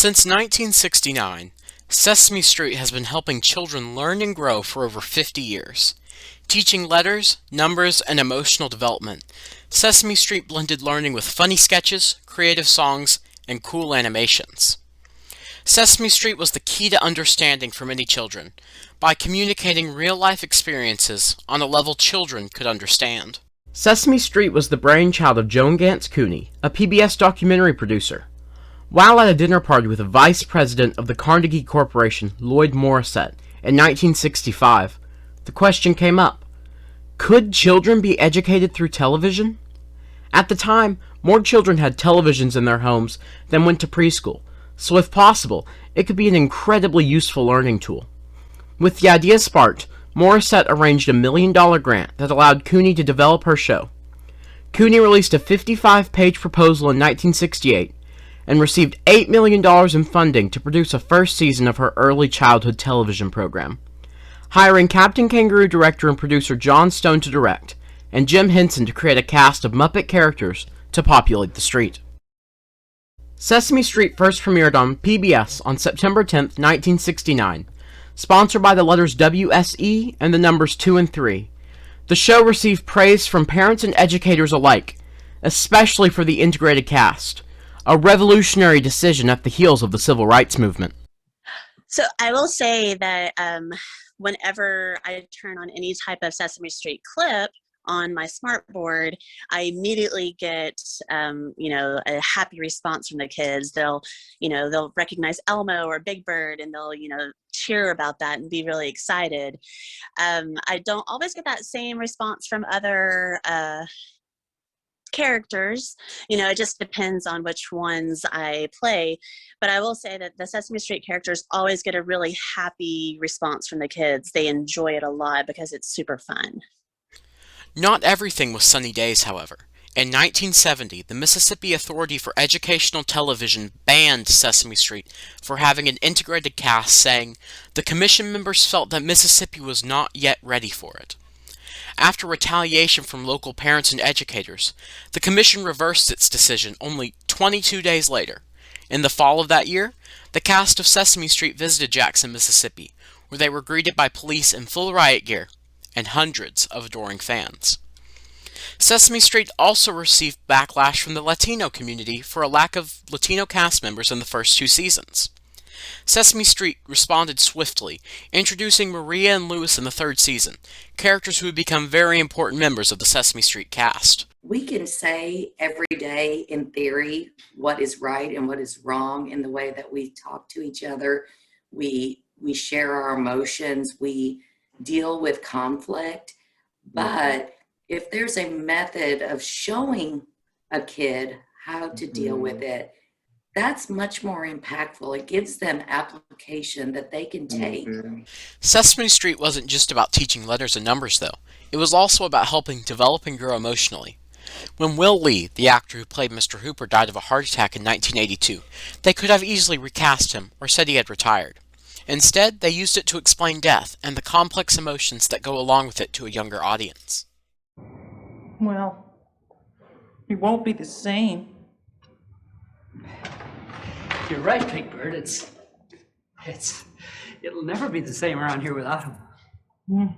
Since 1969, Sesame Street has been helping children learn and grow for over 50 years. Teaching letters, numbers, and emotional development, Sesame Street blended learning with funny sketches, creative songs, and cool animations. Sesame Street was the key to understanding for many children, by communicating real-life experiences on a level children could understand. Sesame Street was the brainchild of Joan Gance Cooney, a PBS documentary producer. While at a dinner party with the vice president of the Carnegie Corporation, Lloyd Morissette, in 1965, the question came up, could children be educated through television? At the time, more children had televisions in their homes than went to preschool, so if possible, it could be an incredibly useful learning tool. With the idea sparked, Morissette arranged a $1 million grant that allowed Cooney to develop her show. Cooney released a 55-page proposal in 1968 and received $8 million in funding to produce a first season of her early childhood television program, hiring Captain Kangaroo director and producer John Stone to direct, and Jim Henson to create a cast of Muppet characters to populate the street. Sesame Street first premiered on PBS on September 10, 1969, sponsored by the letters WSE and the numbers 2 and 3. The show received praise from parents and educators alike, especially for the integrated cast, a revolutionary decision at the heels of the civil rights movement. So I will say that whenever I turn on any type of Sesame Street clip on my smartboard, I immediately get, a happy response from the kids. They'll recognize Elmo or Big Bird, and they'll, cheer about that and be really excited. I don't always get that same response from other characters. It just depends on which ones I play. But I will say that the Sesame Street characters always get a really happy response from the kids. They enjoy it a lot because it's super fun. Not everything was sunny days, however. In 1970, the Mississippi Authority for Educational Television banned Sesame Street for having an integrated cast, saying the commission members felt that Mississippi was not yet ready for it. After retaliation from local parents and educators, the commission reversed its decision only 22 days later. In the fall of that year, the cast of Sesame Street visited Jackson, Mississippi, where they were greeted by police in full riot gear and hundreds of adoring fans. Sesame Street also received backlash from the Latino community for a lack of Latino cast members in the first 2 seasons. Sesame Street responded swiftly, introducing Maria and Louis in the 3rd season, characters who would become very important members of the Sesame Street cast. We can say every day, in theory, what is right and what is wrong in the way that we talk to each other. We share our emotions. We deal with conflict. But if there's a method of showing a kid how to deal with it, that's much more impactful. It gives them application that they can take. Sesame Street wasn't just about teaching letters and numbers, though. It was also about helping develop and grow emotionally. When Will Lee, the actor who played Mr. Hooper, died of a heart attack in 1982, they could have easily recast him or said he had retired. Instead, they used it to explain death and the complex emotions that go along with it to a younger audience. Well, it won't be the same. You're right, Big Bird. It'll never be the same around here without him. Mm.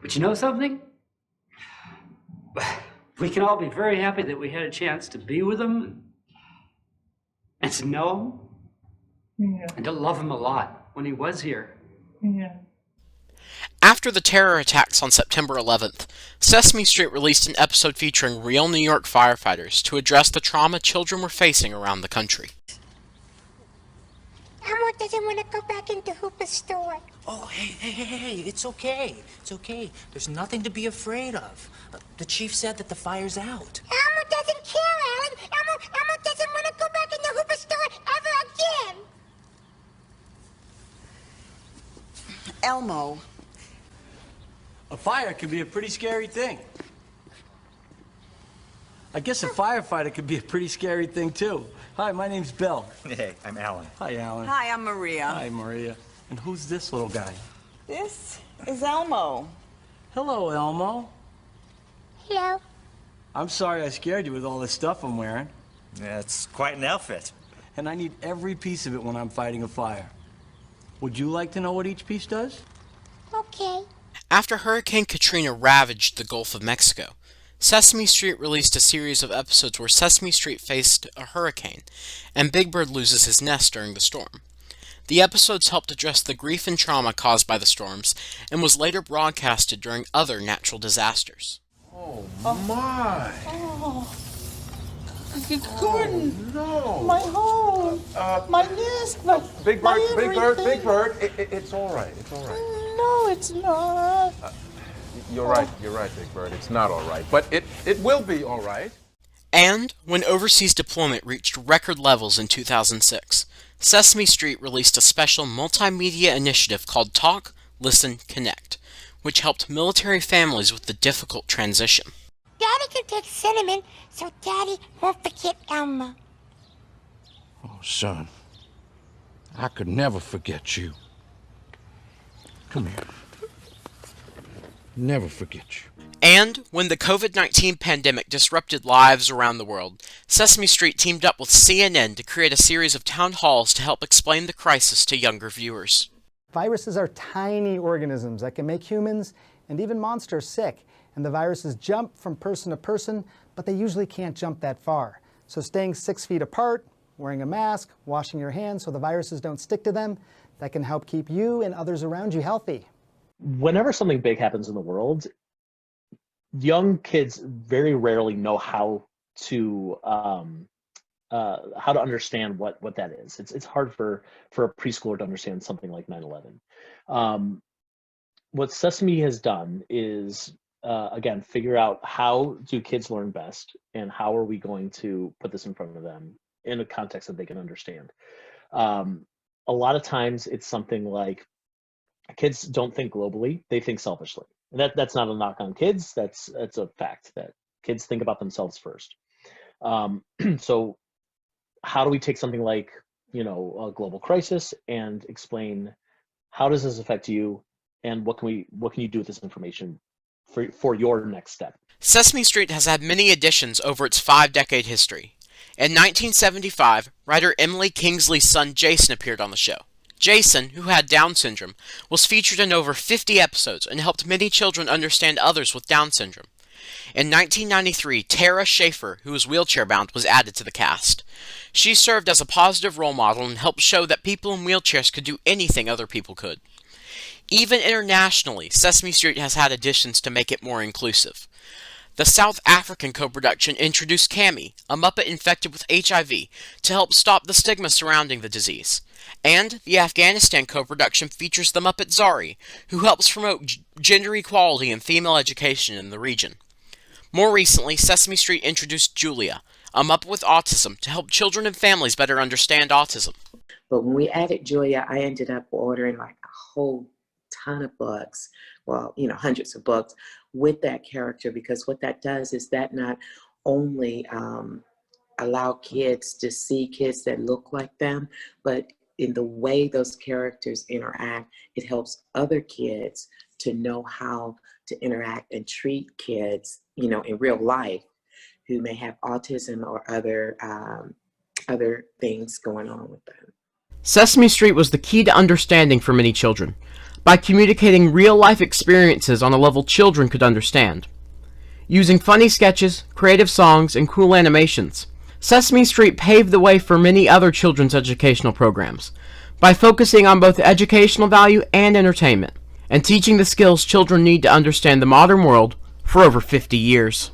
But you know something? We can all be very happy that we had a chance to be with him and to know him and to love him a lot when he was here. Yeah. After the terror attacks on September 11th, Sesame Street released an episode featuring real New York firefighters to address the trauma children were facing around the country. Elmo doesn't want to go back into Hooper's store. Oh, hey, it's okay. It's okay. There's nothing to be afraid of. The chief said that the fire's out. Elmo doesn't care, Alan. Elmo doesn't want to go back into Hooper's store ever again. Elmo. A fire can be a pretty scary thing. I guess a firefighter could be a pretty scary thing, too. Hi, my name's Bill. Hey, I'm Alan. Hi, Alan. Hi, I'm Maria. Hi, Maria. And who's this little guy? This is Elmo. Hello, Elmo. Hello. I'm sorry I scared you with all this stuff I'm wearing. Yeah, it's quite an outfit. and I need every piece of it when I'm fighting a fire. Would you like to know what each piece does? Okay. After Hurricane Katrina ravaged the Gulf of Mexico, Sesame Street released a series of episodes where Sesame Street faced a hurricane, and Big Bird loses his nest during the storm. The episodes helped address the grief and trauma caused by the storms, and was later broadcasted during other natural disasters. Oh my! Oh, Gordon, No! my home, my nest, my Big my Bird, Big Bird, everything. Big Bird. It's all right. It's all right. No, it's not. You're right. You're right, Big Bird. It's not all right, but it will be all right. And when overseas deployment reached record levels in 2006, Sesame Street released a special multimedia initiative called Talk, Listen, Connect, which helped military families with the difficult transition. Daddy can take cinnamon so Daddy won't forget Elmo. Oh, son, I could never forget you. Come here. Never forget you. And when the COVID-19 pandemic disrupted lives around the world, Sesame Street teamed up with CNN to create a series of town halls to help explain the crisis to younger viewers. Viruses are tiny organisms that can make humans and even monsters sick, and the viruses jump from person to person, but they usually can't jump that far. So staying 6 feet apart, wearing a mask, washing your hands so the viruses don't stick to them, that can help keep you and others around you healthy. Whenever something big happens in the world, young kids very rarely know how to understand what that is. It's hard for a preschooler to understand something like 9/11. What Sesame has done is again figure out how do kids learn best, and how are we going to put this in front of them in a context that they can understand. A lot of times it's something like kids don't think globally; they think selfishly. That's not a knock on kids. That's a fact that kids think about themselves first. So how do we take something like, a global crisis and explain how does this affect you, and what can you do with this information for your next step? Sesame Street has had many additions over its 5-decade history. In 1975, writer Emily Kingsley's son Jason appeared on the show. Jason, who had Down syndrome, was featured in over 50 episodes and helped many children understand others with Down syndrome. In 1993, Tara Schaefer, who was wheelchair-bound, was added to the cast. She served as a positive role model and helped show that people in wheelchairs could do anything other people could. Even internationally, Sesame Street has had additions to make it more inclusive. The South African co-production introduced Cammy, a Muppet infected with HIV, to help stop the stigma surrounding the disease. And the Afghanistan co-production features the Muppet Zari, who helps promote gender equality and female education in the region. More recently, Sesame Street introduced Julia, a Muppet with autism, to help children and families better understand autism. But when we added Julia, I ended up ordering like a whole ton of books, well, hundreds of books with that character, because what that does is that not only allow kids to see kids that look like them, but in the way those characters interact, it helps other kids to know how to interact and treat kids, in real life who may have autism or other things going on with them. Sesame Street was the key to understanding for many children, by communicating real-life experiences on a level children could understand. Using funny sketches, creative songs, and cool animations, Sesame Street paved the way for many other children's educational programs, by focusing on both educational value and entertainment, and teaching the skills children need to understand the modern world for over 50 years.